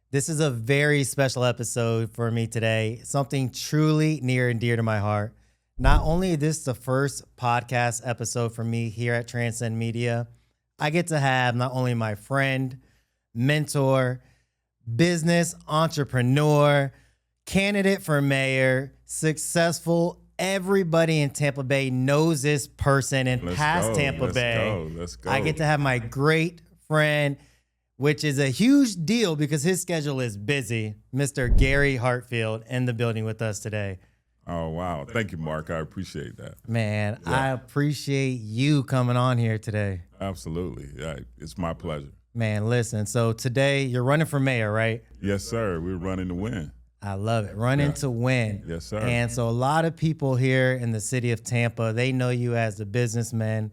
This is a very special episode for me today, something truly near and dear to my heart. Not only is this the first podcast episode for me here at Transcend Media, I get to have not only my friend, mentor, business entrepreneur, candidate for mayor, successful. Everybody in Tampa Bay knows this person and past Tampa Bay. Let's go. I get to have my great friend, which is a huge deal because his schedule is busy, Mr. Gary Hartfield in the building with us today. Oh, wow. Thank you, Mark. I appreciate that. Man, Yeah. I appreciate you coming on here today. Absolutely. Yeah, it's my pleasure. Man, listen, so today you're running for mayor, right? Yes, sir. We're running to win. I love it. Running to win. Yes, sir. And so a lot of people here in the city of Tampa, they know you as a businessman.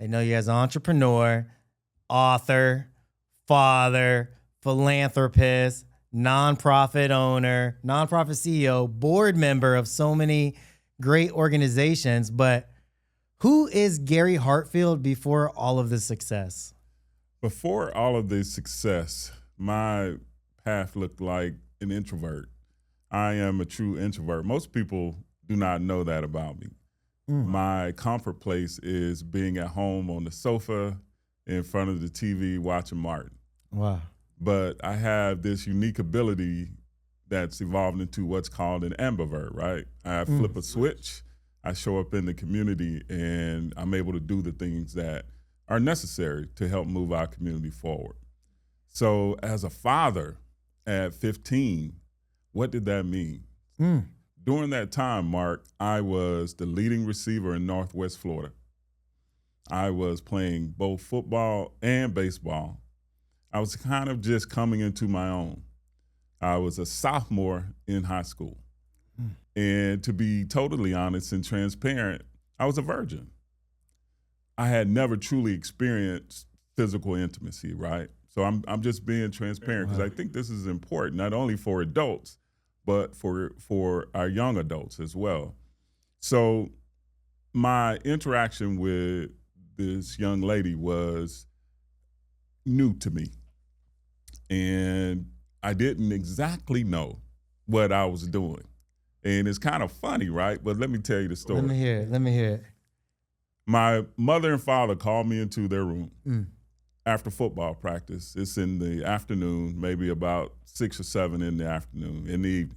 They know you as an entrepreneur, author, father, philanthropist, nonprofit owner, nonprofit CEO, board member of so many great organizations. But who is Gary Hartfield before all of this success? Before all of this success, my path looked like an introvert. I am a true introvert. Most people do not know that about me. My comfort place is being at home on the sofa in front of the TV watching Martin. Wow. But I have this unique ability that's evolved into what's called an ambivert, right? I flip a switch, I show up in the community, and I'm able to do the things that are necessary to help move our community forward. So as a father at 15, what did that mean? During that time, Mark, I was the leading receiver in Northwest Florida. I was playing both football and baseball. I was kind of just coming into my own. I was a sophomore in high school. And to be totally honest and transparent, I was a virgin. I had never truly experienced physical intimacy, right? So I'm just being transparent because I think this is important, not only for adults, but for our young adults as well. So my interaction with this young lady was new to me. And I didn't exactly know what I was doing. And it's kind of funny, right? But let me tell you the story. Let me hear it. My mother and father called me into their room after football practice. It's in the afternoon, maybe about 6 or 7 in the afternoon, in the evening.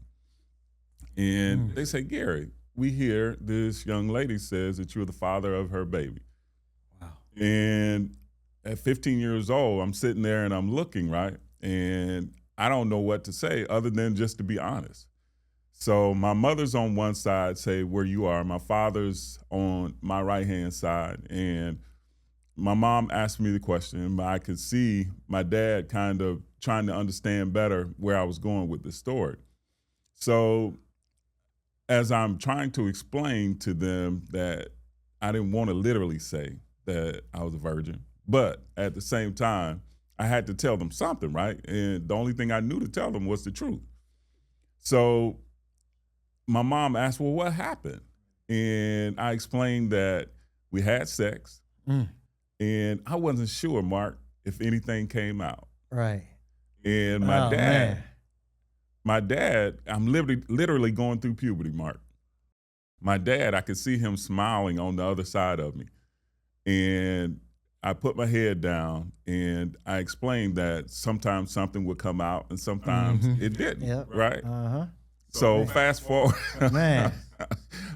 And they say, Gary, we hear this young lady says that you're the father of her baby. Wow. And at 15 years old, I'm sitting there and I'm looking, right? And I don't know what to say other than just to be honest. So my mother's on one side, say where you are. My father's on my right-hand side. And my mom asked me the question, but I could see my dad kind of trying to understand better where I was going with the story. So as I'm trying to explain to them that I didn't want to literally say that I was a virgin, but at the same time, I had to tell them something, right? And the only thing I knew to tell them was the truth. So my mom asked, well, what happened? And I explained that we had sex, and I wasn't sure, Mark, if anything came out. Right. And my dad, I'm literally going through puberty, Mark. My dad, I could see him smiling on the other side of me. And I put my head down and I explained that sometimes something would come out and sometimes it didn't, right? So fast forward,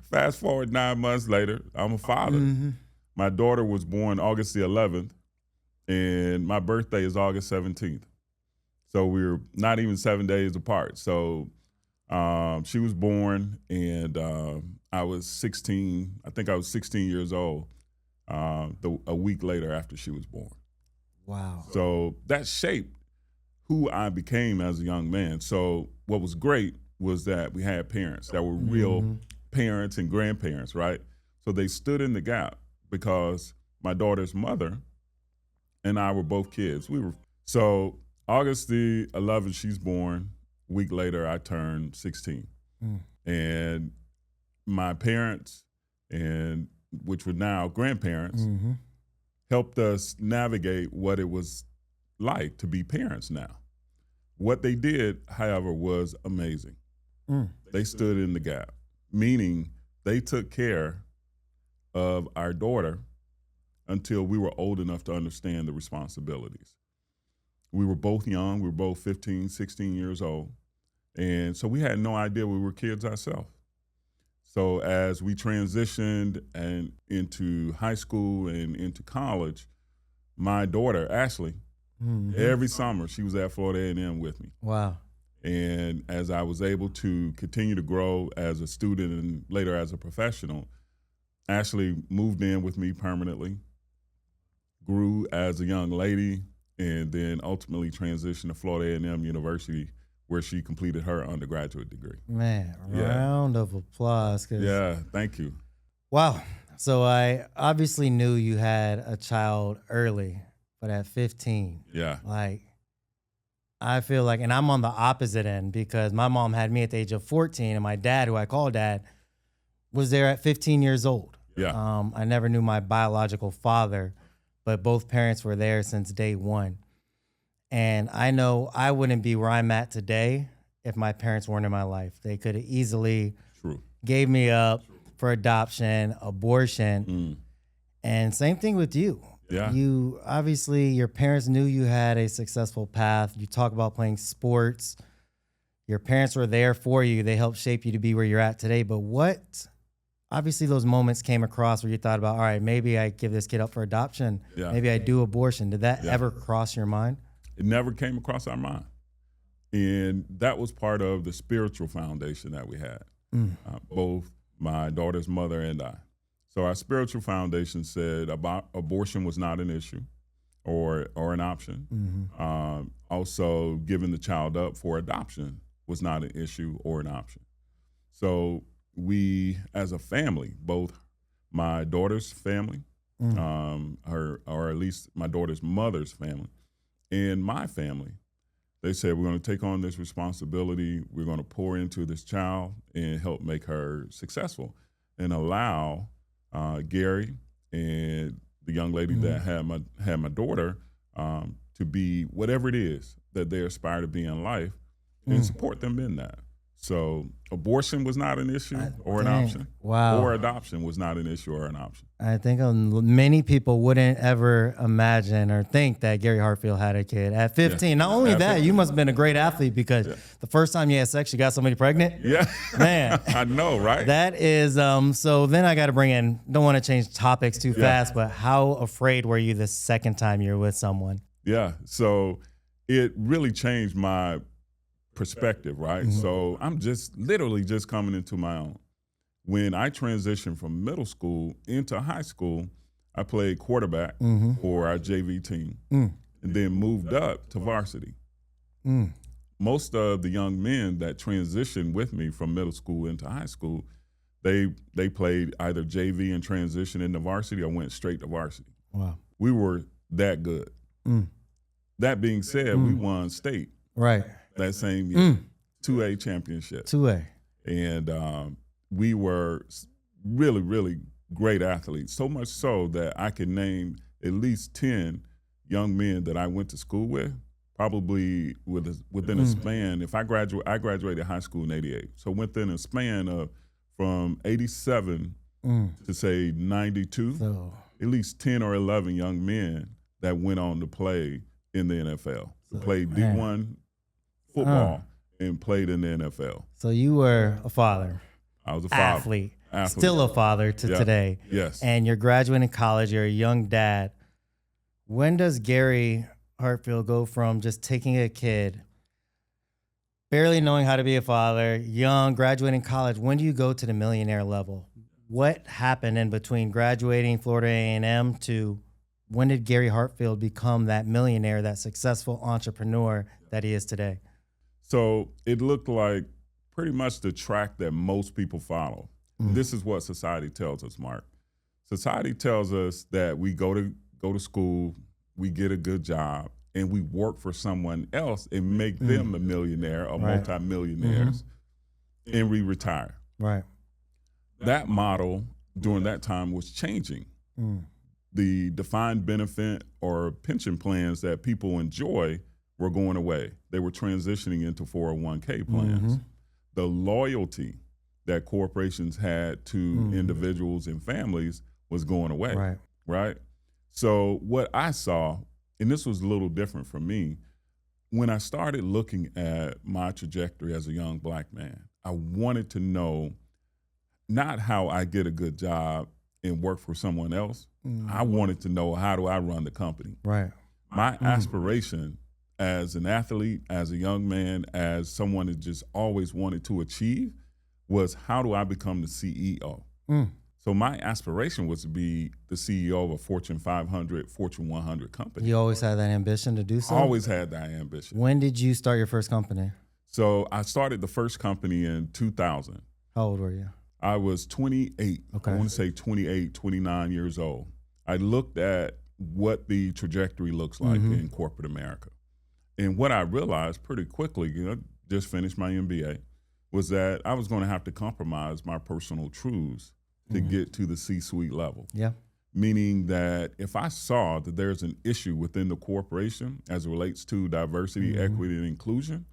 fast forward 9 months later, I'm a father. My daughter was born August the 11th and my birthday is August 17th. So we were not even 7 days apart. So she was born and I was 16, I think I was 16 years old a week later after she was born. Wow. So that shaped who I became as a young man. So what was great was that we had parents that were real parents and grandparents, right? So they stood in the gap because my daughter's mother and I were both kids. So August the 11th, she's born. A week later, I turned 16. And my parents, and which were now grandparents, helped us navigate what it was like to be parents now. What they did, however, was amazing. They stood in the gap, meaning they took care of our daughter until we were old enough to understand the responsibilities. We were both young. We were both 15, 16 years old. And so we had no idea we were kids ourselves. So as we transitioned and into high school and into college, my daughter, Ashley, every summer she was at Florida A&M with me. Wow. And as I was able to continue to grow as a student and later as a professional, Ashley moved in with me permanently, grew as a young lady, and then ultimately transitioned to Florida A&M University, where she completed her undergraduate degree. Man, round of applause. Yeah, thank you. Wow. So I obviously knew you had a child early, but at 15, like, I feel like, and I'm on the opposite end because my mom had me at the age of 14, and my dad, who I call dad, was there at 15 years old. Yeah. I never knew my biological father, but both parents were there since day one. And I know I wouldn't be where I'm at today if my parents weren't in my life. They could have easily gave me up for adoption, abortion, and same thing with you. Yeah. You obviously, your parents knew you had a successful path. You talk about playing sports. Your parents were there for you. They helped shape you to be where you're at today. But what, obviously those moments came across where you thought about, all right, maybe I give this kid up for adoption. Yeah. Maybe I do abortion. Did that ever cross your mind? It never came across our mind. And that was part of the spiritual foundation that we had, both my daughter's mother and I. So our spiritual foundation said about abortion was not an issue or an option. Also, giving the child up for adoption was not an issue or an option. So we, as a family, both my daughter's family, or at least my daughter's mother's family, and my family, they said, we're going to take on this responsibility. We're going to pour into this child and help make her successful and allow Gary and the young lady that had my daughter to be whatever it is that they aspire to be in life and support them in that. So abortion was not an issue or an option. Wow. Or adoption was not an issue or an option. I think many people wouldn't ever imagine or think that Gary Hartfield had a kid at 15. Yeah. Not only that, you must have been a great athlete because the first time you had sex, you got somebody pregnant. Yeah. Man. I know, right? That is, so then I got to bring in, don't want to change topics too fast, but how afraid were you the second time you were with someone? Yeah. So it really changed my perspective, right? So I'm literally just coming into my own. When I transitioned from middle school into high school, I played quarterback for our JV team and then moved up to varsity. Most of the young men that transitioned with me from middle school into high school, they played either JV and transition into varsity or went straight to varsity. Wow. We were that good. That being said, we won state. Right. That same year, 2A championship. 2A. And we were really, really great athletes, so much so that I can name at least 10 young men that I went to school with, probably within a span. If I graduated high school in 88. So within a span of from 87 to say 92, at least 10 or 11 young men that went on to play in the NFL, played D1 football and played in the NFL. So you were a father. I was a father. Athlete. Still a father to today. Yes. And you're graduating college. You're a young dad. When does Gary Hartfield go from just taking a kid, barely knowing how to be a father, young, graduating college? When do you go to the millionaire level? What happened in between graduating Florida A&M to when did Gary Hartfield become that millionaire, that successful entrepreneur that he is today? So it looked like pretty much the track that most people follow. This is what society tells us, Mark. Society tells us that we go to school, we get a good job, and we work for someone else and make them a millionaire or multimillionaires, and we retire. Right. That model during that time was changing. The defined benefit or pension plans that people enjoy were going away. They were transitioning into 401k plans. The loyalty that corporations had to individuals and families was going away, right? So what I saw, and this was a little different for me, when I started looking at my trajectory as a young Black man, I wanted to know not how I get a good job and work for someone else. I wanted to know, how do I run the company? Right. My aspiration as an athlete, as a young man, as someone that just always wanted to achieve, was how do I become the CEO? So my aspiration was to be the CEO of a Fortune 500, Fortune 100 company. You always had that ambition to do so? Always had that ambition. When did you start your first company? So I started the first company in 2000. How old were you? I was 28. Okay. I want to say 28, 29 years old. I looked at what the trajectory looks like in corporate America. And what I realized pretty quickly, just finished my MBA, was that I was going to have to compromise my personal truths to get to the C-suite level. Yeah. Meaning that if I saw that there's an issue within the corporation as it relates to diversity, equity, and inclusion,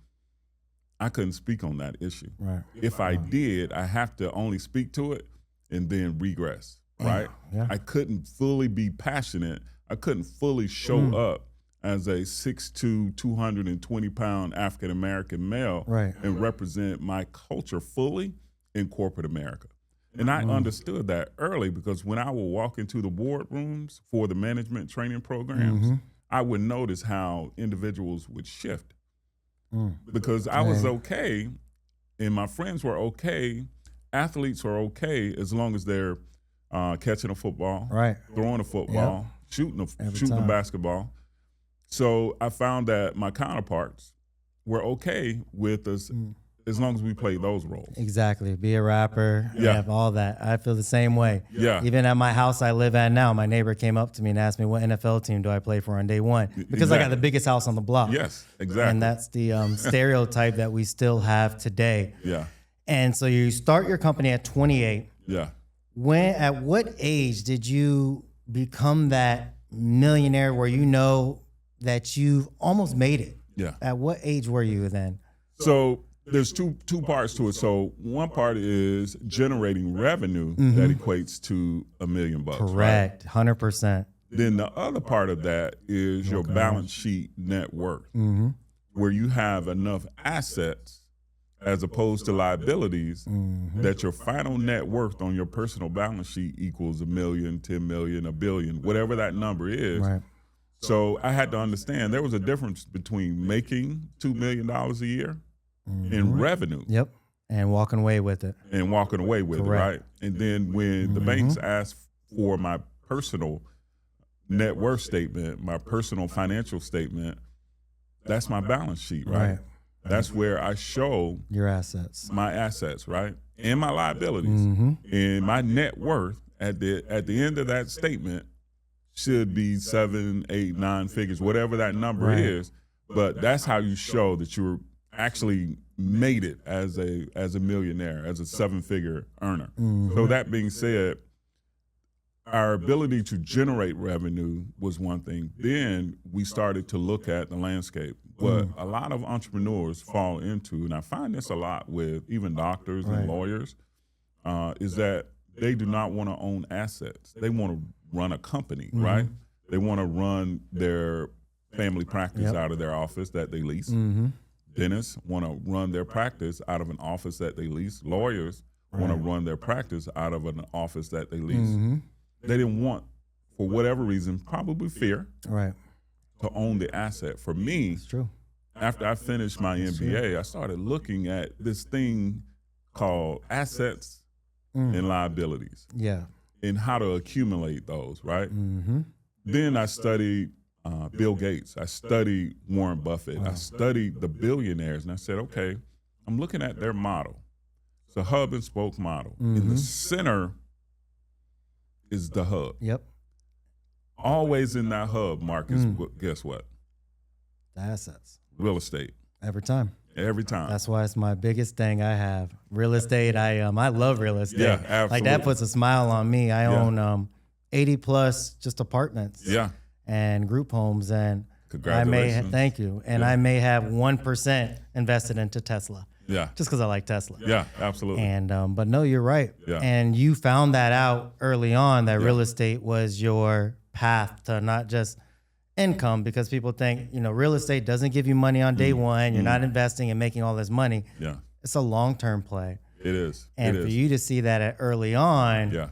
I couldn't speak on that issue. Right. If I did, I have to only speak to it and then regress, right? Yeah. I couldn't fully be passionate. I couldn't fully show up as a 6'2", 220-pound African-American male and represent my culture fully in corporate America. And I understood that early, because when I would walk into the boardrooms for the management training programs, I would notice how individuals would shift. Because I was okay, and my friends were okay, athletes are okay as long as they're catching a football, throwing a football, shooting a basketball. So I found that my counterparts were okay with us as long as we played those roles. Exactly. Be a rapper, have all that. I feel the same way. Yeah. Even at my house I live at now, my neighbor came up to me and asked me, what NFL team do I play for on day one? Because I got the biggest house on the block. Yes, exactly. And that's the stereotype that we still have today. Yeah. And so you start your company at 28. Yeah. At what age did you become that millionaire where you know that you've almost made it? Yeah. At what age were you then? So there's two parts to it. So one part is generating revenue that equates to $1 million. Correct. Right? 100%. Then the other part of that is your balance sheet net worth, where you have enough assets as opposed to liabilities that your final net worth on your personal balance sheet equals $1 million, $10 million, $1 billion, whatever that number is. Right. So I had to understand there was a difference between making $2 million a year in revenue. Yep. And walking away with it. And walking away with it, right? And then when the banks asked for my personal net worth statement, my personal financial statement, that's my balance sheet, right? That's where I show your assets, my assets, right? And my liabilities. And my net worth at the end of that statement should be 7, 8, 9 figures, whatever that number is. But that's how you show that you're actually made it as a millionaire, as a 7-figure earner. So that being said, our ability to generate revenue was one thing. Then we started to look at the landscape. What a lot of entrepreneurs fall into, and I find this a lot with even doctors and lawyers, is that they do not want to own assets. They want to run a company, right? They want to run their family practice out of their office that they lease. Dentists want to run their practice out of an office that they lease. Lawyers want to run their practice out of an office that they lease. They didn't want, for whatever reason, probably fear, to own the asset. For me, it's true. After I finished my MBA, I started looking at this thing called assets and liabilities. Yeah. And how to accumulate those, right? Then I studied Bill Gates. I studied Warren Buffett. I studied the billionaires, and I said, okay, I'm looking at their model. It's a hub and spoke model. In the center is the hub. Yep. Always in that hub, Marcus, guess what? The assets. Real estate. Every time. Every time. That's why it's my biggest thing I have. Real estate. I love real estate. Yeah, absolutely. Like that puts a smile on me. I own 80 plus just apartments. Yeah. And group homes. And Congratulations. Thank you. And I may have 1% invested into Tesla. Yeah. Just because I like Tesla. Yeah, absolutely. And, but no, you're right. Yeah. And you found that out early on, that real estate was your path to not just income, because people think, real estate doesn't give you money on day one. You're not investing and making all this money. Yeah. It's a long-term play. It is. And for you to see that early on,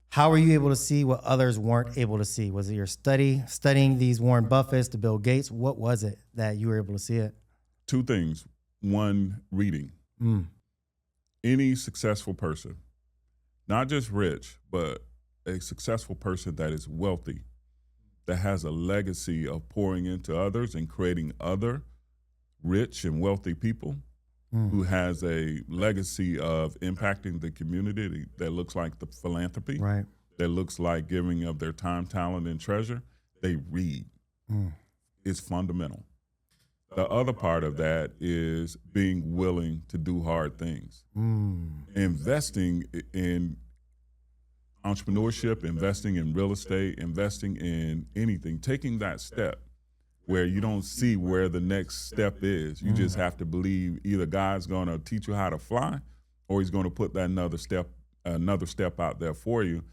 how were you able to see what others weren't able to see? Was it your studying these Warren Buffetts, the Bill Gates? What was it that you were able to see it? Two things. One, reading. Any successful person, not just rich, but a successful person that is wealthy, that has a legacy of pouring into others and creating other rich and wealthy people, who has a legacy of impacting the community that looks like the philanthropy, right? That looks like giving of their time, talent, and treasure. They read. It's fundamental. The other part of that is being willing to do hard things. Investing in entrepreneurship, investing in real estate, investing in anything, taking that step where you don't see where the next step is. You just have to believe either God's going to teach you how to fly, or he's going to put that another step out there for you.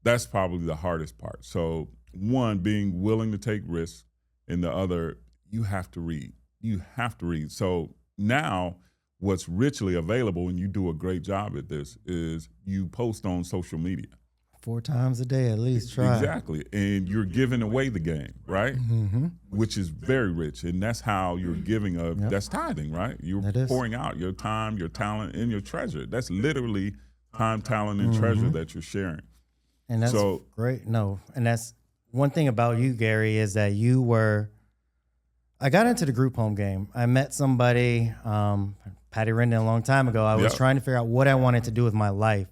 That's probably the hardest part. So one, being willing to take risks, and the other, you have to read. You have to read. So now what's richly available, and you do a great job at this, is you post on social media. 4 times a day at least, try. Exactly. And you're giving away the game, right? Which is very rich. And that's how you're giving that's tithing, right? You're pouring out your time, your talent, and your treasure. That's literally time, talent, and treasure that you're sharing. And that's great. No, and that's one thing about you, Gary, is that I got into the group home game. I met somebody, Patty Rendon, a long time ago. I was trying to figure out what I wanted to do with my life.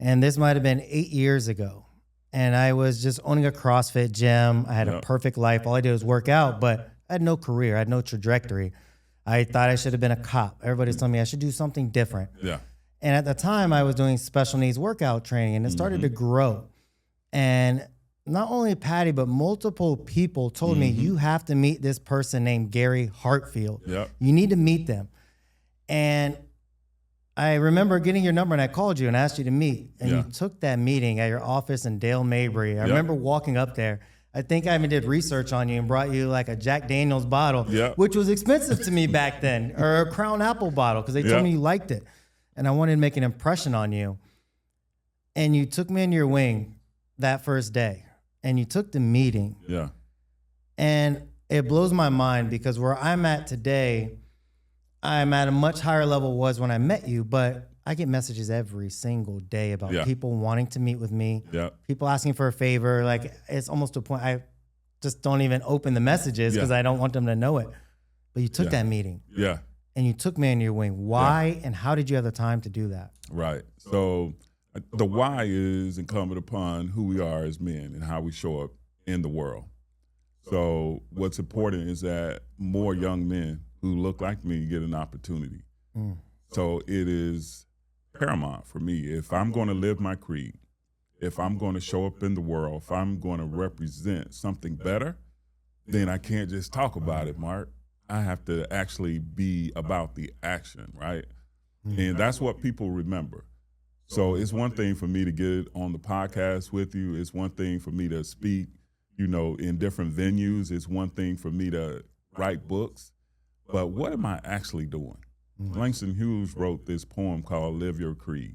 And this might have been 8 years ago. And I was just owning a CrossFit gym. I had a perfect life. All I did was work out, but I had no career. I had no trajectory. I thought I should have been a cop. Everybody's telling me I should do something different. Yeah. And at the time, I was doing special needs workout training, and it started to grow. And not only Patty, but multiple people told me, you have to meet this person named Gary Hartfield. Yep. You need to meet them. And I remember getting your number, and I called you and asked you to meet. And you took that meeting at your office in Dale Mabry. I remember walking up there. I think I even did research on you and brought you like a Jack Daniels bottle, which was expensive to me back then, or a Crown Apple bottle, because they told me you liked it. And I wanted to make an impression on you. And you took me in your wing that first day, and you took the meeting. Yeah. And it blows my mind, because where I'm at today, I'm at a much higher level was when I met you, but I get messages every single day about people wanting to meet with me, people asking for a favor. Like, it's almost to a point I just don't even open the messages because I don't want them to know it. But you took that meeting. Yeah. And you took me in your wing. Why and how did you have the time to do that? Right. So the why is incumbent upon who we are as men and how we show up in the world. So what's important is that more young men who look like me get an opportunity. So it is paramount for me. If I'm going to live my creed, if I'm going to show up in the world, if I'm going to represent something better, then I can't just talk about it, Mark. I have to actually be about the action, right? And that's what people remember. So it's one thing for me to get on the podcast with you. It's one thing for me to speak, in different venues. It's one thing for me to write books. But what am I actually doing? Langston Hughes wrote this poem called Live Your Creed.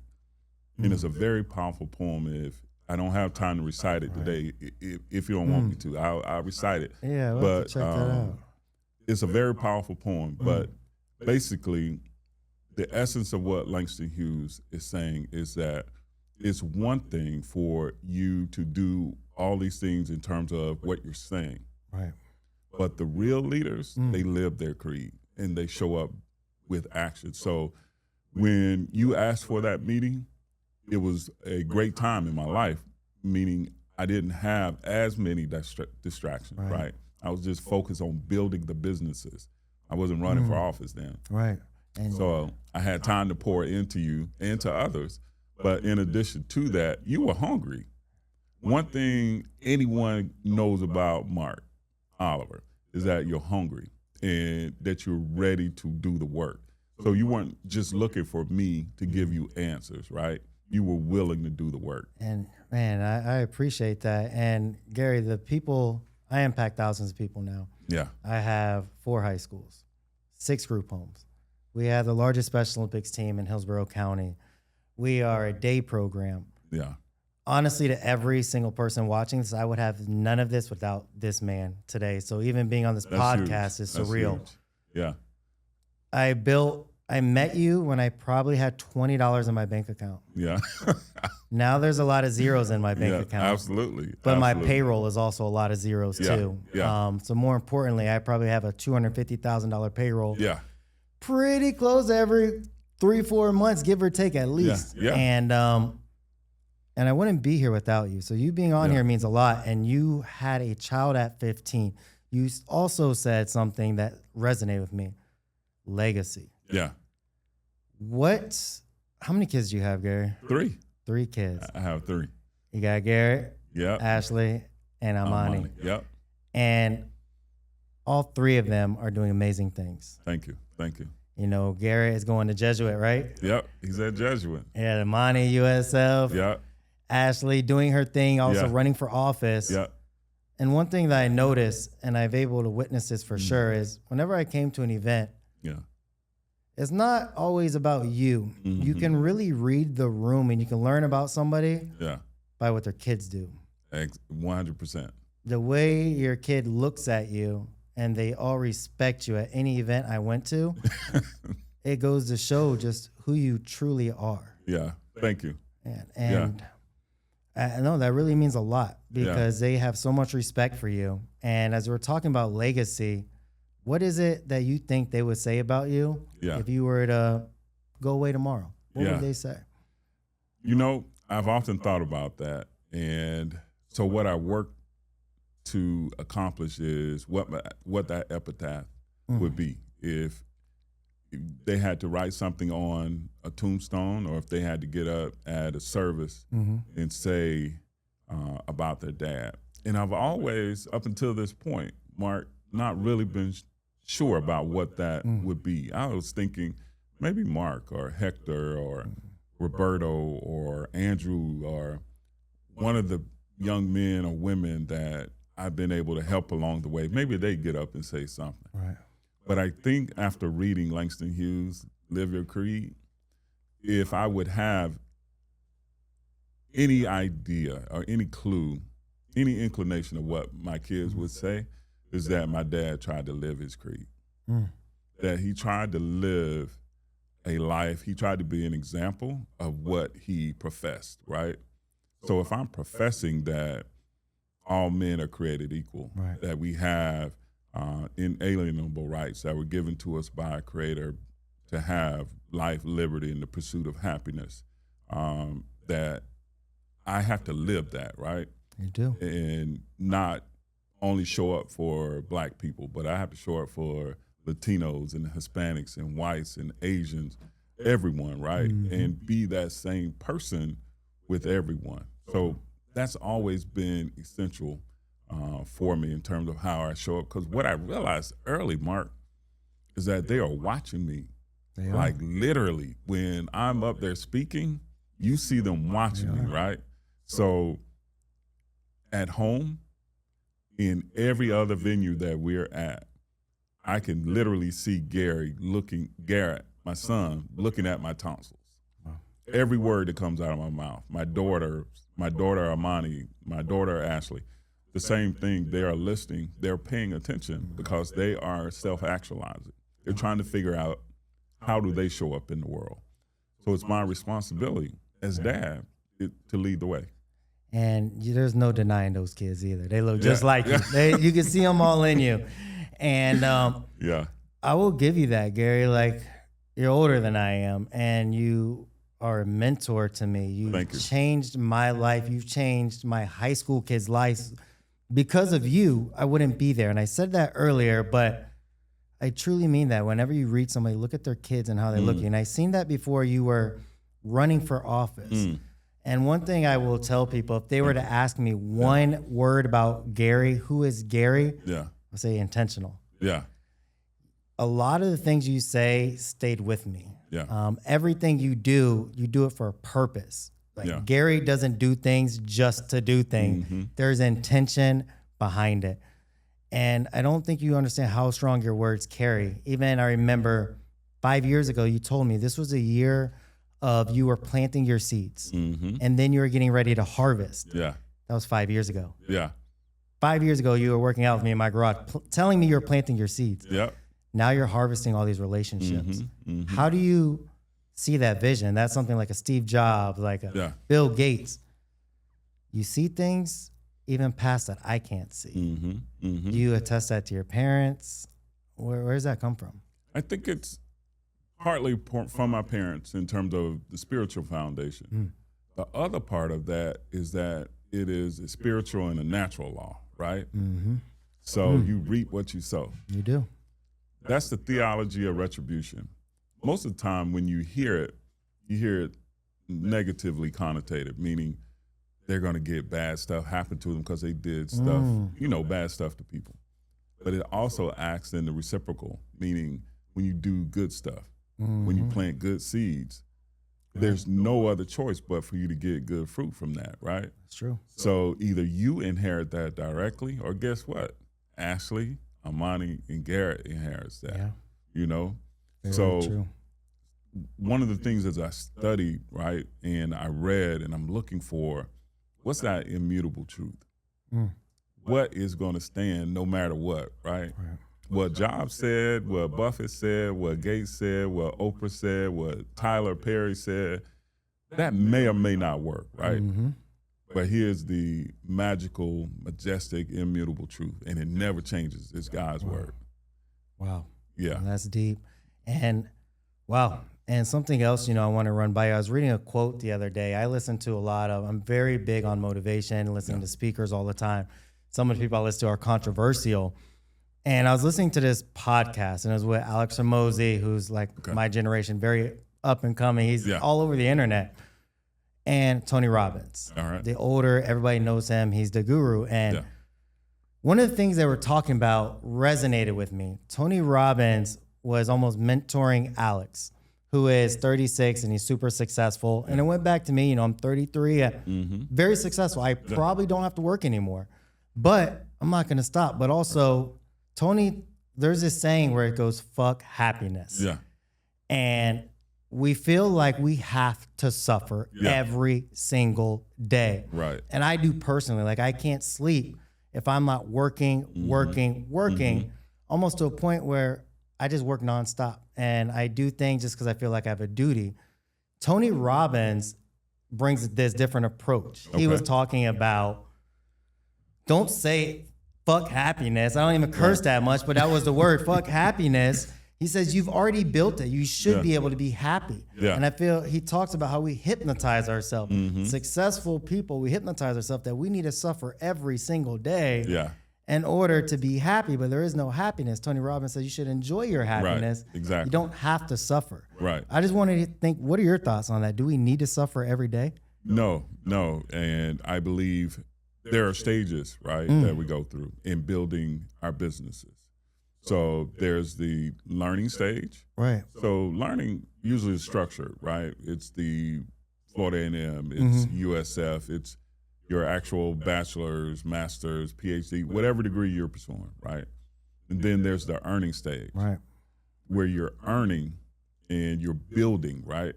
And it's a very powerful poem. If I don't have time to recite it today, if you don't want me to, I'll recite it. Yeah, we'll have to check that out. It's a very powerful poem, but basically the essence of what Langston Hughes is saying is that it's one thing for you to do all these things in terms of what you're saying. Right. But the real leaders, they live their creed and they show up with action. So when you asked for that meeting, it was a great time in my life, meaning I didn't have as many distractions, right? I was just focused on building the businesses. I wasn't running for office then. Right. And so I had time to pour into you and to others. But in addition to that, you were hungry. One thing anyone knows about Mark Oliver is that you're hungry and that you're ready to do the work. So you weren't just looking for me to give you answers, right? You were willing to do the work. And man, I appreciate that. And Gary, the people, I impact thousands of people now. Yeah. I have 4 high schools, 6 group homes. We have the largest Special Olympics team in Hillsborough County. We are a day program. Yeah. Honestly, to every single person watching this, I would have none of this without this man today. So even being on this podcast is surreal. Huge. Yeah. I met you when I probably had $20 in my bank account. Yeah. Now there's a lot of zeros in my bank account. Absolutely. But my payroll is also a lot of zeros too. Yeah. So more importantly, I probably have a $250,000 payroll. Yeah. Pretty close every 3-4 months, give or take at least. Yeah. And I wouldn't be here without you. So you being on here means a lot. And you had a child at 15. You also said something that resonated with me. Legacy. Yeah. How many kids do you have, Gary? 3. 3 kids. I have 3. You got Garrett, Yep. Ashley, and Amani. Yep. And all 3 of them are doing amazing things. Thank you. Thank you. You know, Garrett is going to Jesuit, right? Yep. He's at Jesuit. Yeah, Amani, USF. Yep. Ashley doing her thing, also running for office. Yep. And one thing that I noticed, and I've able to witness this for sure, is whenever I came to an event, it's not always about you. Mm-hmm. You can really read the room and you can learn about somebody Yeah. by what their kids do. 100%. The way your kid looks at you and they all respect you at any event I went to, it goes to show just who you truly are. Yeah. Thank you. And I know that really means a lot because they have so much respect for you. And as we're talking about legacy, what is it that you think they would say about you if you were to go away tomorrow? What would they say? You know, I've often thought about that. And so what I work to accomplish is what that epitaph would be if they had to write something on a tombstone or if they had to get up at a service and say about their dad. And I've always, up until this point, Mark, not really been sure about what that would be. I was thinking maybe Mark or Hector or Roberto or Andrew or one of the young men or women that I've been able to help along the way. Maybe they get up and say something. Right. But I think after reading Langston Hughes' Live Your Creed, if I would have any idea or any clue, any inclination of what my kids would say, is that my dad tried to live his creed. That he tried to live a life, he tried to be an example of what he professed, right? So if I'm professing that all men are created equal, that we have inalienable rights that were given to us by our Creator to have life, liberty, and the pursuit of happiness, that I have to live that, right? You do. And not only show up for Black people, but I have to show up for Latinos and Hispanics and whites and Asians, everyone, right? And be that same person with everyone. So that's always been essential for me in terms of how I show up. Because what I realized early, Mark, is that they are watching me. Like literally, when I'm up there speaking, you see them watching me, right? So at home, in every other venue that we're at, I can literally see Garrett, my son, looking at my tonsils. Every word that comes out of my mouth. My daughter Amani, my daughter Ashley, the same thing. They are listening. They're paying attention because they are self-actualizing. They're trying to figure out how do they show up in the world. So it's my responsibility as dad to lead the way. And there's no denying those kids either. They look just like you. You can see them all in you. And I will give you that, Gary. Like, you're older than I am, and you are a mentor to me. You've changed my life. You've changed my high school kids' lives. Because of you, I wouldn't be there. And I said that earlier, but I truly mean that. Whenever you read somebody, look at their kids and how they look. And I seen that before you were running for office. And one thing I will tell people, if they were to ask me one word about Gary, who is Gary? I'll say intentional. Yeah. A lot of the things you say stayed with me. Yeah. Everything you do it for a purpose. Like Gary doesn't do things just to do things. There's intention behind it. And I don't think you understand how strong your words carry. Even I remember 5 years ago, you told me this was a year of you were planting your seeds and then you were getting ready to harvest. Yeah. That was 5 years ago. Yeah. 5 years ago, you were working out with me in my garage, telling me you're planting your seeds. Yeah. Now you're harvesting all these relationships. How do you see that vision? That's something like a Steve Jobs, like a Bill Gates. You see things even past that I can't see. Do you attest that to your parents? Where does that come from? I think it's partly from my parents in terms of the spiritual foundation. The other part of that is that it is a spiritual and a natural law, right? So you reap what you sow. You do. That's the theology of retribution. Most of the time when you hear it negatively connotated, meaning they're going to get bad stuff happen to them because they did stuff, bad stuff to people. But it also acts in the reciprocal, meaning when you do good stuff, when you plant good seeds, there's no other choice but for you to get good fruit from that, right? That's true. So either you inherit that directly, or guess what? Ashley, Amani, and Garrett inherits that, Very so true. one of the things as I studied, right, and I read and I'm looking for, what's that immutable truth? What is going to stand no matter what, right? What Jobs said, what Buffett said, what Gates said, what Oprah said, what Tyler Perry said, that may or may not work, right? But here's the magical, majestic, immutable truth, and it never changes. It's God's word. Wow. Yeah. And that's deep. And wow. And something else, I want to run by you. I was reading a quote the other day. I listen to I'm very big on motivation, listening to speakers all the time. Some of the people I listen to are controversial. And I was listening to this podcast, and it was with Alex Hormozy, who's like my generation, very up and coming. He's all over the internet. And Tony Robbins. All right. The older, everybody knows him. He's the guru. And one of the things they were talking about resonated with me. Tony Robbins was almost mentoring Alex, who is 36 and he's super successful. And it went back to me, I'm 33, very successful. I probably don't have to work anymore, but I'm not going to stop. But also, Tony, there's this saying where it goes, fuck happiness. Yeah. And we feel like we have to suffer every single day. Right. And I do personally. Like, I can't sleep if I'm not working, almost to a point where I just work nonstop. And I do things just because I feel like I have a duty. Tony Robbins brings this different approach. He was talking about, don't say fuck happiness. I don't even curse that much, but that was the word, fuck happiness. He says, you've already built it. You should be able to be happy. Yeah. And I feel he talks about how we hypnotize ourselves. Successful people, we hypnotize ourselves that we need to suffer every single day in order to be happy, but there is no happiness. Tony Robbins says you should enjoy your happiness. Right. Exactly. You don't have to suffer. Right. I just wanted to think, what are your thoughts on that? Do we need to suffer every day? No. And I believe there are stages, right, that we go through in building our businesses. So there's the learning stage. Right. So learning usually is structured, right? It's the Florida A&M, it's USF, it's your actual bachelor's, master's, PhD, whatever degree you're pursuing, right? And then there's the earning stage, right, where you're earning and you're building, right?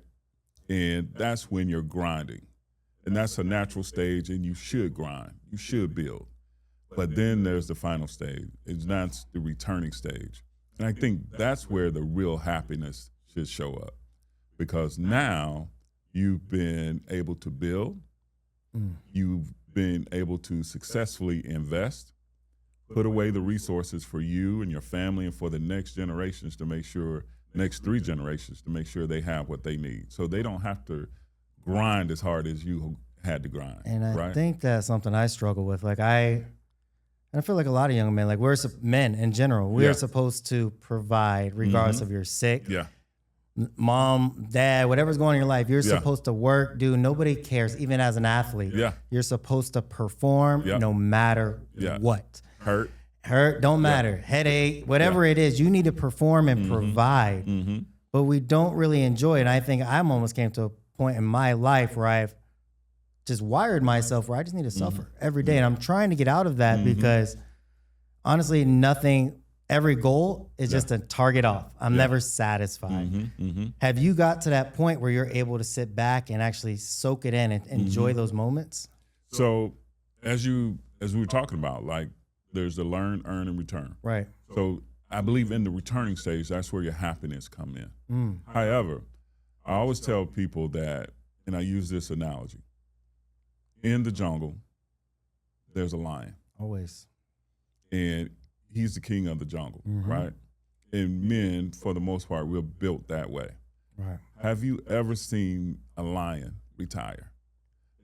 And that's when you're grinding. And that's a natural stage, and you should grind. You should build. But then there's the final stage. That's the returning stage. And I think that's where the real happiness should show up. Because now you've been able to build. You've been able to successfully invest, put away the resources for you and your family and for the next generations to make sure, next 3 generations to make sure they have what they need. So they don't have to grind as hard as you had to grind. And I think that's something I struggle with. Like I feel like a lot of young men, like men in general, we are supposed to provide regardless if you're sick. Yeah. Mom, dad, whatever's going on in your life, you're supposed to work, dude. Nobody cares, even as an athlete. Yeah. You're supposed to perform no matter what. Hurt. hurt, don't matter, headache, whatever it is, you need to perform and provide. But we don't really enjoy it. And I think I'm almost came to a point in my life where I've just wired myself where I just need to suffer every day. And I'm trying to get out of that because honestly, every goal is just a target off. I'm never satisfied. Have you got to that point where you're able to sit back and actually soak it in and enjoy those moments? So as we were talking about, like there's the learn, earn, and return. Right. So I believe in the returning stage, that's where your happiness come in. However, I always tell people that, and I use this analogy, in the jungle, there's a lion. Always. And he's the king of the jungle, right? And men, for the most part, we're built that way. Right. Have you ever seen a lion retire?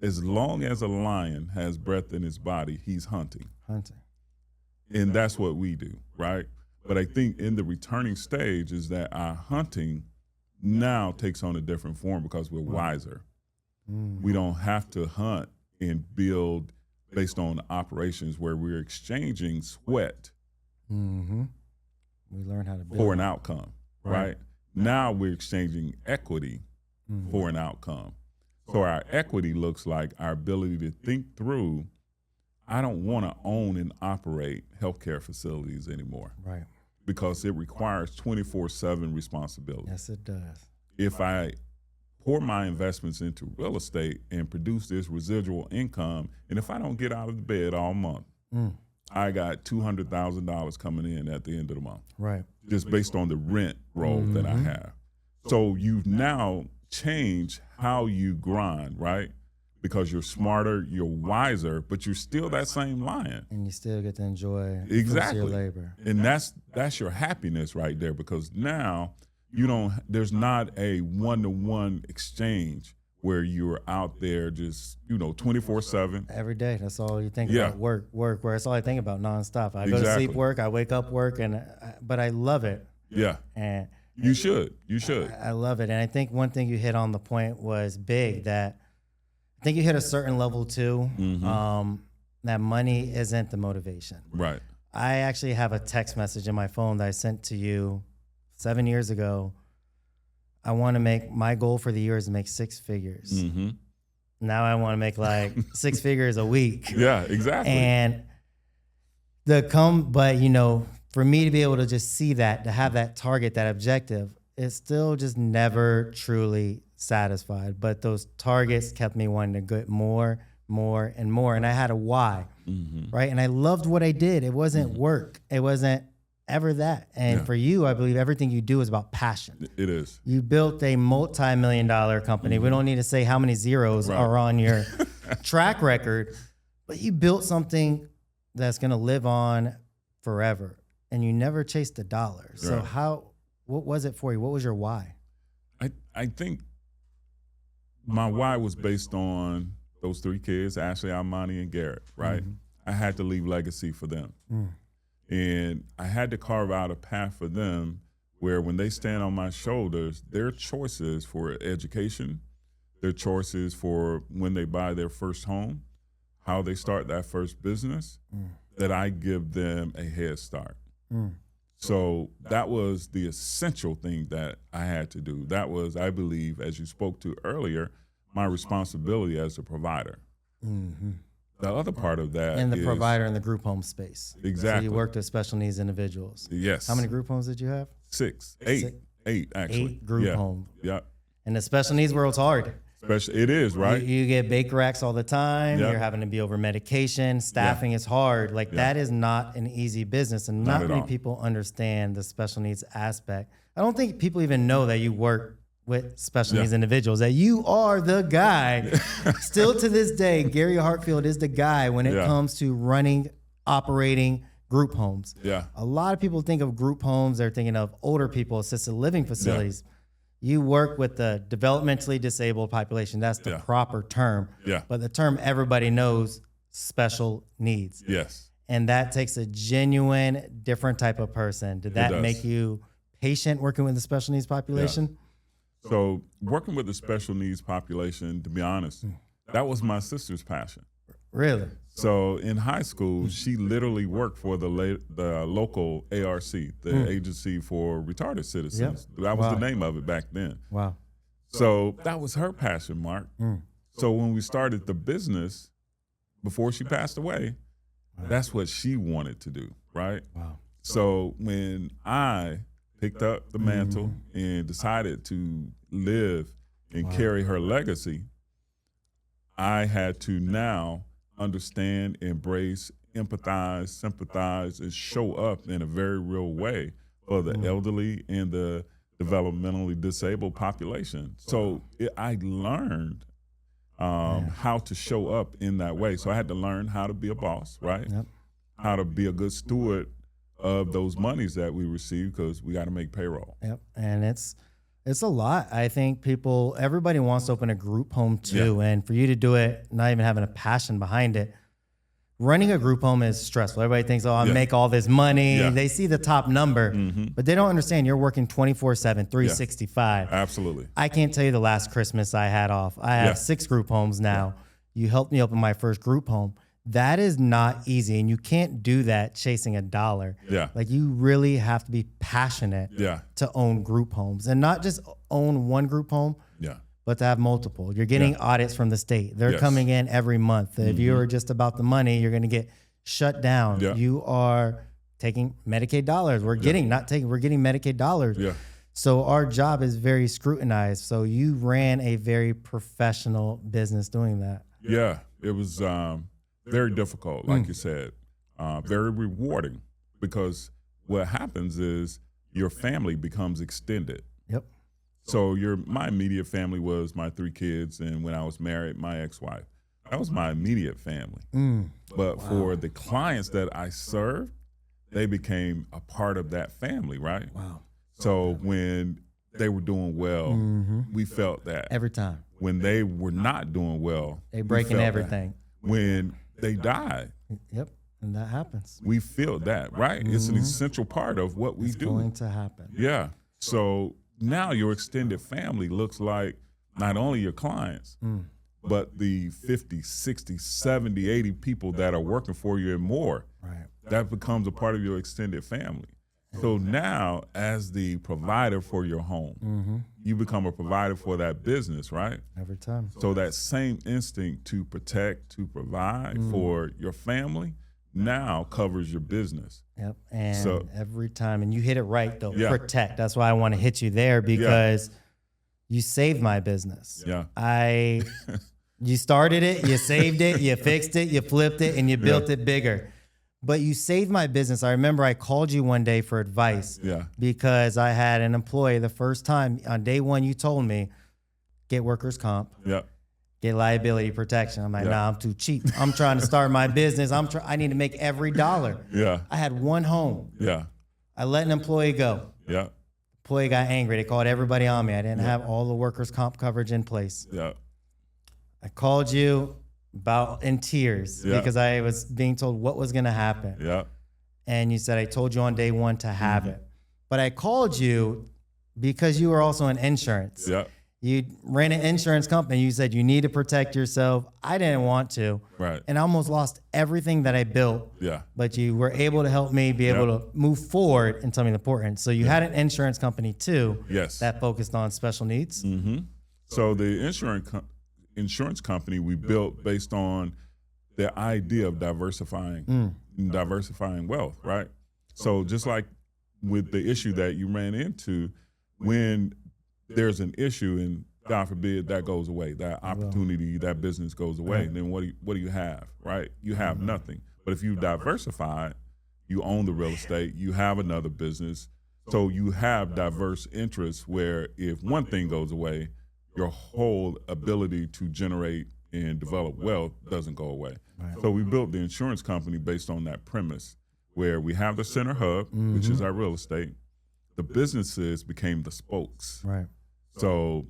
As long as a lion has breath in his body, he's hunting. And that's what we do, right? But I think in the returning stage is that our hunting now takes on a different form because we're wiser. We don't have to hunt and build based on operations where we're exchanging sweat We learn how to build for an outcome, right? Now we're exchanging equity for an outcome. So our equity looks like our ability to think through, I don't want to own and operate healthcare facilities anymore. Right. Because it requires 24/7 responsibility. Yes, it does. If I pour my investments into real estate and produce this residual income, and if I don't get out of the bed all month, I got $200,000 coming in at the end of the month. Right. Just based on the rent roll that I have. So you've now changed how you grind, right? Because you're smarter, you're wiser, but you're still that same lion. And you still get to enjoy Exactly. your labor. And that's your happiness right there, because now there's not a one-to-one exchange where you're out there just, 24/7. Every day, that's all you think about. Work. That's all I think about nonstop. I go to sleep, work. I wake up, work, but I love it. Yeah. And you should. I love it. And I think one thing you hit on the point was big, that I think you hit a certain level too, that money isn't the motivation. Right. I actually have a text message in my phone that I sent to you 7 years ago. My goal for the year is to make 6 figures. Now I want to make like 6 figures a week. Yeah, exactly. And for me to be able to just see that, to have that target, that objective, it's still just never truly satisfied. But those targets kept me wanting to get more, and more. And I had a why, right? And I loved what I did. It wasn't work. It wasn't ever that. And for you, I believe everything you do is about passion. It is. You built a multi-million-dollar company. We don't need to say how many zeros are on your track record, but you built something that's going to live on forever. And you never chased the dollar. So what was it for you? What was your why? I think my why was based on those 3 kids, Ashley, Armani, and Garrett, right? I had to leave legacy for them. And I had to carve out a path for them where when they stand on my shoulders, their choices for education, their choices for when they buy their first home, how they start that first business, that I give them a head start. So that was the essential thing that I had to do. That was, I believe, as you spoke to earlier, my responsibility as a provider. The other part of that and the is provider in the group home space. Exactly. So you worked with special needs individuals. Yes. How many group homes did you have? 8 actually. 8 group homes. Yeah. And the special needs world's hard. It is, right? You get bake racks all the time. You're having to be over medication. Staffing is hard. That is not an easy business. And not many people understand the special needs aspect. I don't think people even know that you work with special needs individuals, that you are the guy. Still to this day, Gary Hartfield is the guy when it comes to running, operating group homes. Yeah. A lot of people think of group homes, they're thinking of older people, assisted living facilities. You work with the developmentally disabled population. That's the proper term. Yeah. But the term everybody knows, special needs. Yes. And that takes a genuine, different type of person. Did that make you patient working with the special needs population? Yeah. So working with the special needs population, to be honest, that was my sister's passion. Really? So in high school, she literally worked for the local ARC, the Agency for Retarded Citizens. That was the name of it back then. Wow. So that was her passion, Mark. So when we started the business, before she passed away, that's what she wanted to do, right? Wow. So when I picked up the mantle and decided to live and carry her legacy, I had to now understand, embrace, empathize, sympathize, and show up in a very real way for the elderly and the developmentally disabled population. So I learned how to show up in that way. So I had to learn how to be a boss, right? Yep. How to be a good steward of those monies that we receive, because we got to make payroll. Yep. And it's a lot. I think everybody wants to open a group home too. Yeah. And for you to do it, not even having a passion behind it, running a group home is stressful. Everybody thinks, oh, I make all this money. Yeah. They see the top number, but they don't understand you're working 24/7, 365. Absolutely. I can't tell you the last Christmas I had off. I have 6 group homes now. You helped me open my first group home. That is not easy. And you can't do that chasing a dollar. Yeah. Like, you really have to be passionate to own group homes, and not just own one group home, but to have multiple. You're getting audits from the state. They're coming in every month. If you're just about the money, you're going to get shut down. Yeah. You are taking Medicaid dollars. We're getting Medicaid dollars. Yeah. So our job is very scrutinized. So you ran a very professional business doing that. Yeah. It was very difficult, like you said, very rewarding, because what happens is your family becomes extended. Yep. So my immediate family was my 3 kids, and when I was married, my ex-wife. That was my immediate family. But for the clients that I served, they became a part of that family, right? Wow. So when they were doing well, we felt that. Every time. When they were not doing well, They breaking everything. that. When they died, Yep. And that happens. we feel that, right? It's an essential part of what we do. It's going to happen. Yeah. So now your extended family looks like not only your clients, but the 50, 60, 70, 80 people that are working for you and more. Right. That becomes a part of your extended family. So now, as the provider for your home, you become a provider for that business, right? Every time. So that same instinct to protect, to provide for your family now covers your business. Yep. And every time, and you hit it right though, protect. That's why I want to hit you there, because you saved my business. Yeah. You started it, you saved it, you fixed it, you flipped it, and you built it bigger. But you saved my business. I remember I called you one day for advice because I had an employee the first time. On day 1, you told me, get workers' comp, get liability protection. I'm like, nah, I'm too cheap. I'm trying to start my business. I need to make every dollar. I had 1 home. I let an employee go. Employee got angry. They called everybody on me. I didn't have all the workers' comp coverage in place. I called you about in tears because I was being told what was going to happen. And you said, I told you on day 1 to have it. But I called you because you were also in insurance. You ran an insurance company. You said you need to protect yourself. I didn't want to. And I almost lost everything that I built. But you were able to help me be able to move forward and tell me the importance. So you had an insurance company too that focused on special needs. So the insurance company we built based on the idea of diversifying wealth, right? So just like with the issue that you ran into, when there's an issue and God forbid that goes away, that opportunity, that business goes away, then what do you have, right? You have nothing. But if you diversify, you own the real estate, you have another business, so you have diverse interests where if one thing goes away, your whole ability to generate and develop wealth doesn't go away. So we built the insurance company based on that premise, where we have the center hub, which is our real estate. The businesses became the spokes. So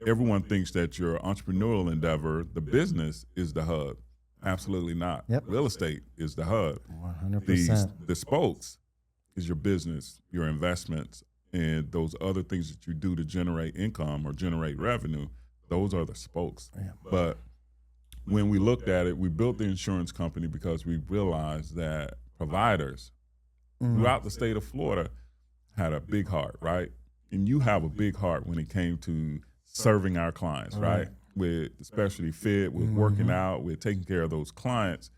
everyone thinks that your entrepreneurial endeavor, the business, is the hub. Absolutely not. Real estate is the hub. 100%. The spokes is your business, your investments, and those other things that you do to generate income or generate revenue. Those are the spokes. But when we looked at it, we built the insurance company because we realized that providers throughout the state of Florida had a big heart, right? And you have a big heart when it came to serving our clients, right? With especially fit, with working out, with taking care of those clients.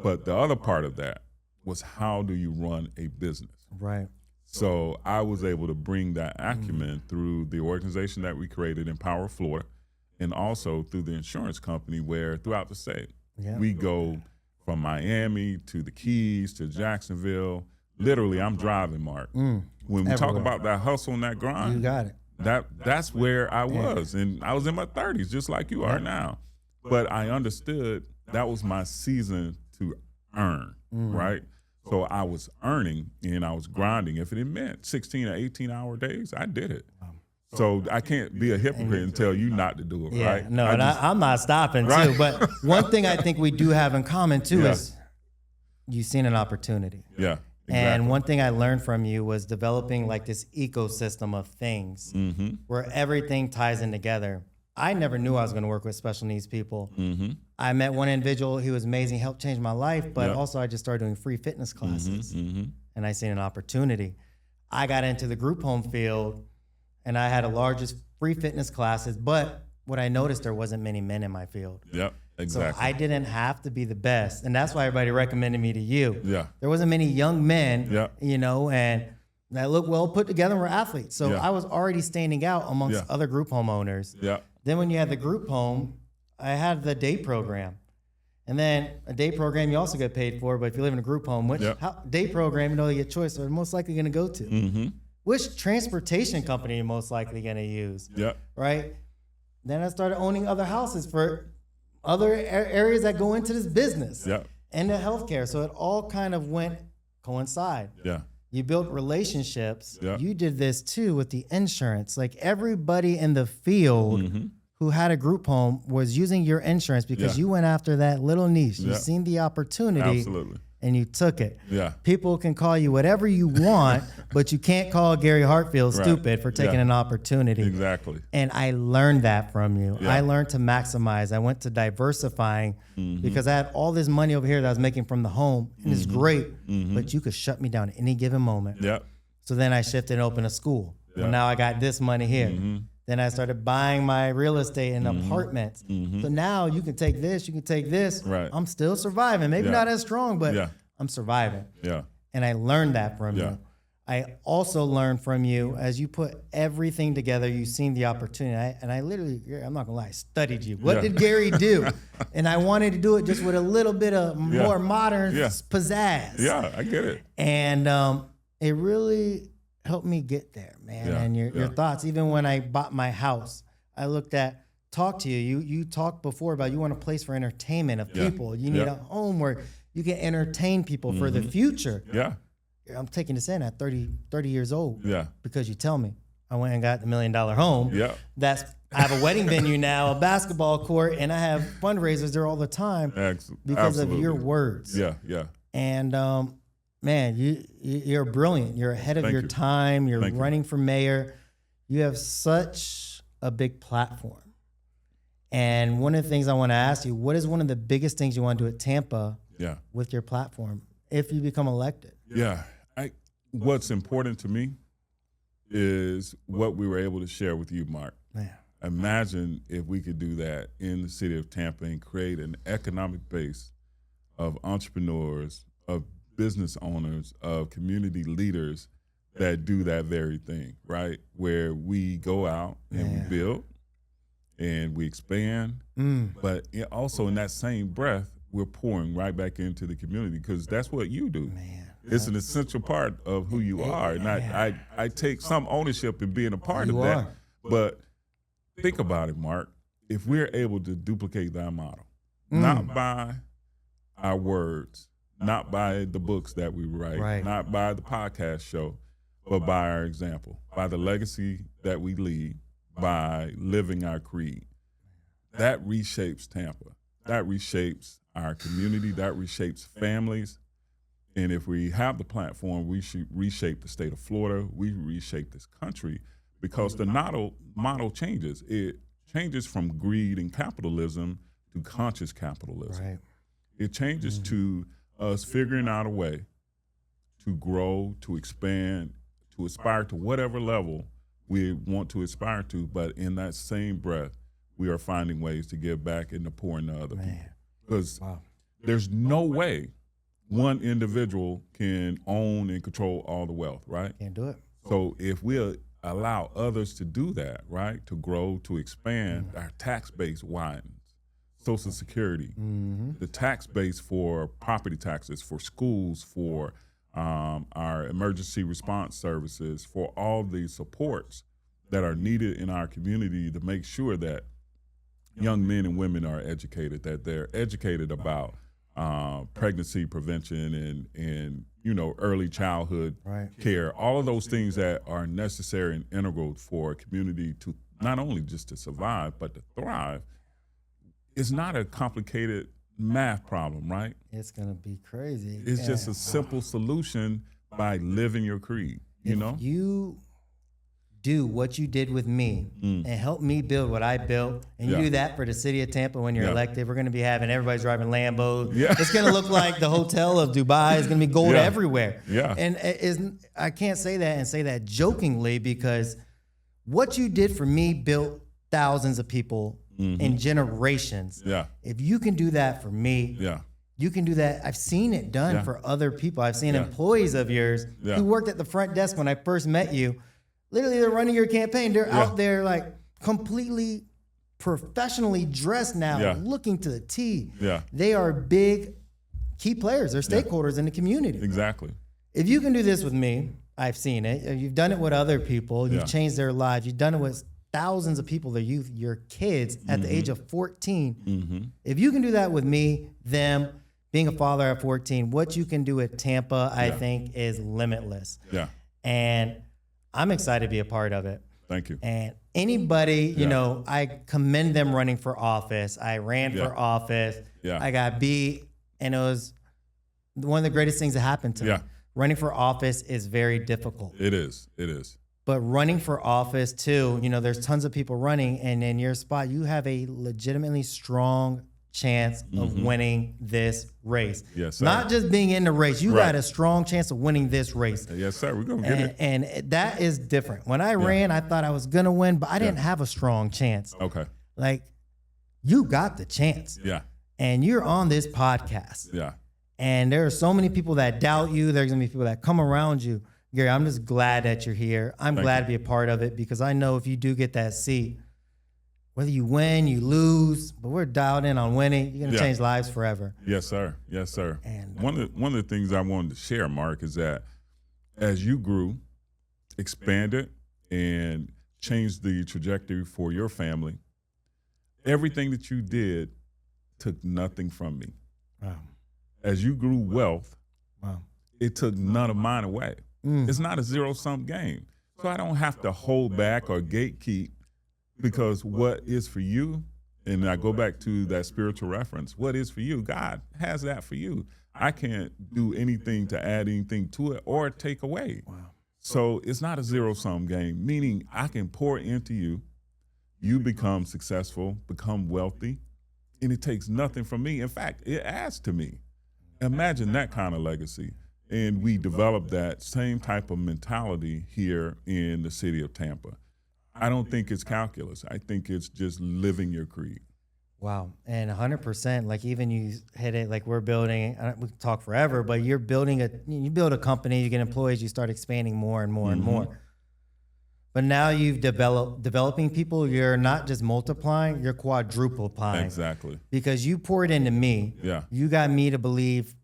But the other part of that was, how do you run a business? Right. So I was able to bring that acumen through the organization that we created, Empower Florida, and also through the insurance company, where throughout the state, we go from Miami to the Keys to Jacksonville. Literally, I'm driving, Mark. When we talk about that hustle and that grind, You got it. that's where I was. And I was in my 30s, just like you are now. But I understood that was my season to earn, right? So I was earning and I was grinding. If it meant 16 or 18-hour days, I did it. So I can't be a hypocrite and tell you not to do it, right? No, I'm not stopping too. But one thing I think we do have in common too is you've seen an opportunity. Yeah. Exactly. And one thing I learned from you was developing like this ecosystem of things where everything ties in together. I never knew I was going to work with special needs people. I met one individual, he was amazing, helped change my life, but also I just started doing free fitness classes and I seen an opportunity. I got into the group home field and I had the largest free fitness classes, but what I noticed, there wasn't many men in my field. Yep. Exactly. So I didn't have to be the best. And that's why everybody recommended me to you. Yeah. There wasn't many young men, you know, and that look well put together and were athletes. So I was already standing out amongst other group home owners. Yeah. Then when you had the group home, I had the day program. And then a day program you also get paid for, but if you live in a group home, which day program, you know, your choice are most likely going to go to. Which transportation company you're most likely going to use, right? Then I started owning other houses for other areas that go into this business and the healthcare. So it all kind of coincide. You built relationships. You did this too with the insurance. Like everybody in the field who had a group home was using your insurance because you went after that little niche. You seen the opportunity. Absolutely. And you took it. People can call you whatever you want, but you can't call Gary Hartfield stupid for taking an opportunity. Exactly. And I learned that from you. I learned to maximize. I went to diversifying because I had all this money over here that I was making from the home, and it's great, but you could shut me down at any given moment. So then I shifted and opened a school. Well, now I got this money here. Then I started buying my real estate and apartments. So now you can take this, you can take this. I'm still surviving. Maybe not as strong, but I'm surviving. And I learned that from you. I also learned from you as you put everything together, you seen the opportunity. And I literally, I'm not gonna lie, studied you. What did Gary do? And I wanted to do it just with a little bit of more modern pizzazz. Yeah, I get it. And it really helped me get there, man. And your thoughts, even when I bought my house, I talked to you. You talked before about you want a place for entertainment of people. You need a home where you can entertain people for the future. I'm taking this in at 30 years old because you tell me. I went and got the $1 million home. I have a wedding venue now, a basketball court, and I have fundraisers there all the time because of your words. And man, you're brilliant. You're ahead of your time. You're running for mayor. You have such a big platform. And one of the things I want to ask you, what is one of the biggest things you want to do at Tampa with your platform if you become elected? What's important to me is what we were able to share with you, Mark. Imagine if we could do that in the city of Tampa and create an economic base of entrepreneurs, of business owners, of community leaders that do that very thing, right? Where we go out and we build and we expand, but also in that same breath, we're pouring right back into the community because that's what you do. It's an essential part of who you are. And I take some ownership in being a part of that. But think about it, Mark. If we're able to duplicate that model, not by our words, not by the books that we write, not by the podcast show, but by our example, by the legacy that we lead, by living our creed, that reshapes Tampa. That reshapes our community. That reshapes families. And if we have the platform, we should reshape the state of Florida. We reshape this country because the model changes. It changes from greed and capitalism to conscious capitalism. Right. It changes to us figuring out a way to grow, to expand, to aspire to whatever level we want to aspire to, but in that same breath, we are finding ways to give back and to pour into other people. Because there's no way one individual can own and control all the wealth, right? Can't do it. So if we allow others to do that, right, to grow, to expand, our tax base widens. Social Security, the tax base for property taxes, for schools, for our emergency response services, for all the supports that are needed in our community to make sure that young men and women are educated, that they're educated about pregnancy prevention and early childhood care, all of those things that are necessary and integral for a community to not only just to survive, but to thrive. It's not a complicated math problem, right? It's going to be crazy. It's just a simple solution by living your creed, you know? You do what you did with me and help me build what I built, and you do that for the city of Tampa when you're elected, we're going to be having everybody's driving Lambos. It's going to look like the hotel of Dubai. It's going to be gold everywhere. And I can't say that and say that jokingly, because what you did for me built thousands of people in generations. If you can do that for me, you can do that. I've seen it done for other people. I've seen employees of yours who worked at the front desk when I first met you. Literally, they're running your campaign. They're out there like completely professionally dressed now, looking to the T. They are big key players. They're stakeholders in the community. Exactly. If you can do this with me, I've seen it. You've done it with other people. You've changed their lives. You've done it with thousands of people, their youth, your kids at the age of 14. If you can do that with me, them, being a father at 14, what you can do at Tampa, I think, is limitless. And I'm excited to be a part of it. Thank you. And anybody, you know, I commend them running for office. I ran for office. I got beat, and it was one of the greatest things that happened to me. Running for office is very difficult. It is. It is. But running for office too, you know, there's tons of people running, and in your spot, you have a legitimately strong chance of winning this race. Yes, sir. Not just being in the race. You got a strong chance of winning this race. Yes, sir. We're going to get it. And that is different. When I ran, I thought I was going to win, but I didn't have a strong chance. Okay. Like, you got the chance. And you're on this podcast. And there are so many people that doubt you. There's going to be people that come around you. Gary, I'm just glad that you're here. I'm glad to be a part of it, because I know if you do get that seat, whether you win, you lose, but we're dialed in on winning, you're going to change lives forever. Yes, sir. Yes, sir. And one of the things I wanted to share, Mark, is that as you grew, expanded, and changed the trajectory for your family, everything that you did took nothing from me. As you grew wealth, it took none of mine away. It's not a zero-sum game. So I don't have to hold back or gatekeep, because what is for you, and I go back to that spiritual reference, what is for you, God has that for you. I can't do anything to add anything to it or take away. So it's not a zero-sum game, meaning I can pour into you, you become successful, become wealthy, and it takes nothing from me. In fact, it adds to me. Imagine that kind of legacy. And we developed that same type of mentality here in the city of Tampa. I don't think it's calculus. I think it's just living your creed. Wow. And 100%, like even you hit it, like we're building, we can talk forever, but you're building you build a company, you get employees, you start expanding more and more and more. But now you've developing people, you're not just multiplying, you're quadrupling. Exactly. Because you poured into me. You got me to believe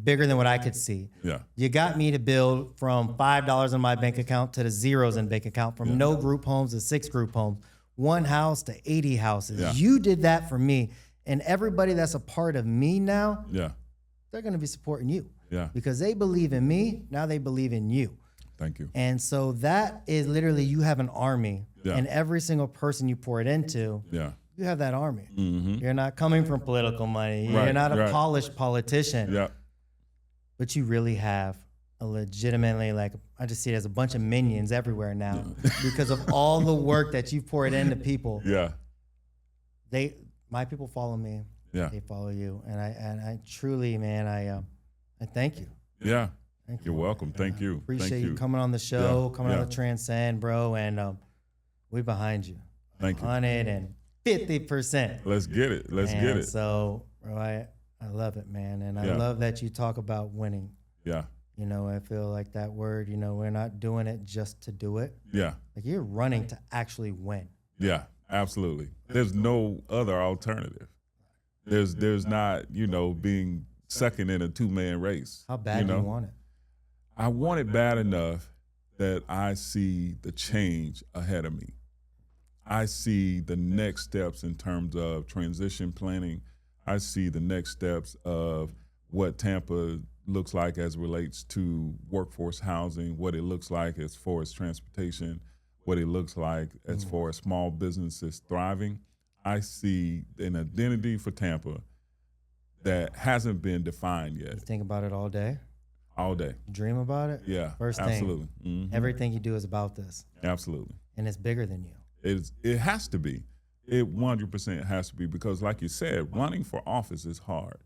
bigger than what I could see. You got me to build from $5 in my bank account to the zeros in bank account, from no group homes to 6 group homes, 1 house to 80 houses. You did that for me. And everybody that's a part of me now, they're going to be supporting you. Because they believe in me, now they believe in you. Thank you. And so that is literally, you have an army. And every single person you pour it into, you have that army. You're not coming from political money. You're not a polished politician. But you really have a legitimately, like, I just see it as a bunch of minions everywhere now because of all the work that you've poured into people. my people follow me. Yeah. They follow you. And I truly, man, I thank you. Yeah. Thank You're you. welcome. Thank you. Appreciate Thank you coming on the show, coming Yeah. on the Transcend, bro. And we behind you. Thank you. 150%. Let's get it. Let's get it. So, bro, I love it, man. And I love that you talk about winning. Yeah. You know, I feel like that word, you know, we're not doing it just to do it. Yeah. Like you're running to actually win. Yeah, absolutely. There's no other alternative. There's not, you know, being second in a 2-man race. How bad do you want it? I want it bad enough that I see the change ahead of me. I see the next steps in terms of transition planning. I see the next steps of what Tampa looks like as it relates to workforce housing, what it looks like as far as transportation, what it looks like as far as small businesses thriving. I see an identity for Tampa that hasn't been defined yet. You think about it all day? All day. Dream about it? Yeah, First absolutely. thing, everything you do is about this. Absolutely. And it's bigger than you. It has to be. It 100% has to be because, like you said, running for office is hard.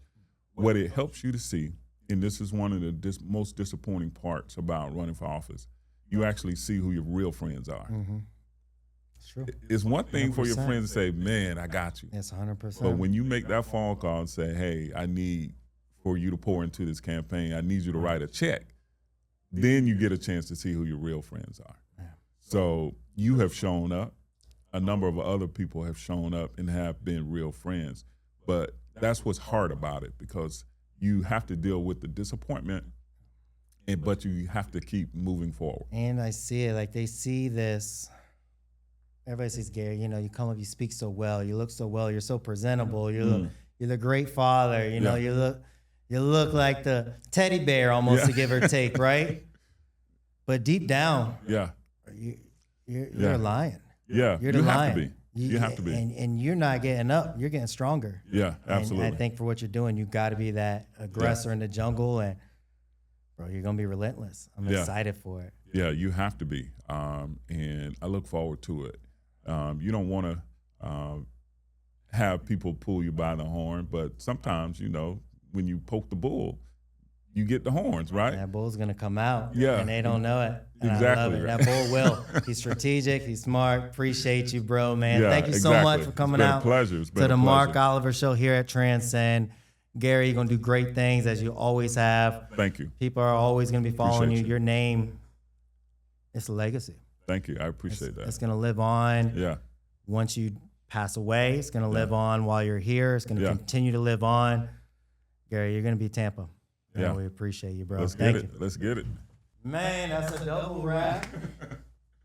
What it helps you to see, and this is one of the most disappointing parts about running for office, you actually see who your real friends are. It's true. It's one thing for your 100%. friends to say, man, I got you. It's 100%. But when you make that phone call and say, hey, I need for you to pour into this campaign, I need you to write a check, then you get a chance to see who your real friends are. Yeah. So you have shown up. A number of other people have shown up and have been real friends. But that's what's hard about it because you have to deal with the disappointment, but you have to keep moving forward. And I see it, like they see this. Everybody says, Gary, you know, you come up, you speak so well, you look so well, you're so presentable, you're the great father, you know, you look like the teddy bear almost to give or take, right? But deep down, you're lying. Yeah, You're the you have lion. to be. You have to be. And you're not getting up, you're getting stronger. Yeah, absolutely. And I think for what you're doing, you got to be that aggressor in the jungle, and bro, you're gonna be relentless. I'm excited for it. Yeah, you have to be, and I look forward to it. You don't want to have people pull you by the horn, but sometimes, you know, when you poke the bull, you get the horns, right? That bull's gonna come out, Yeah. and they don't know it. And Exactly. I love it. Right. That bull will. He's strategic. He's smart. Appreciate you, bro, man. Yeah, Thank you so exactly. much for coming It's been out a pleasure. It's been to a the pleasure. Mark Oliver Show here at Transcend. Gary, you're gonna do great things as you always have. Thank you. People are always gonna be following Appreciate you. you. Your name, it's a legacy. Thange you. I appreciate that. It's gonna live on. Yeah. Once you pass away, it's gonna live on while you're here. It's gonna continue to live on. Gary, you're gonna be Tampa. Yeah. We appreciate you, bro. Let's Thank get it. you. Let's get it. Man, that's a double wrap.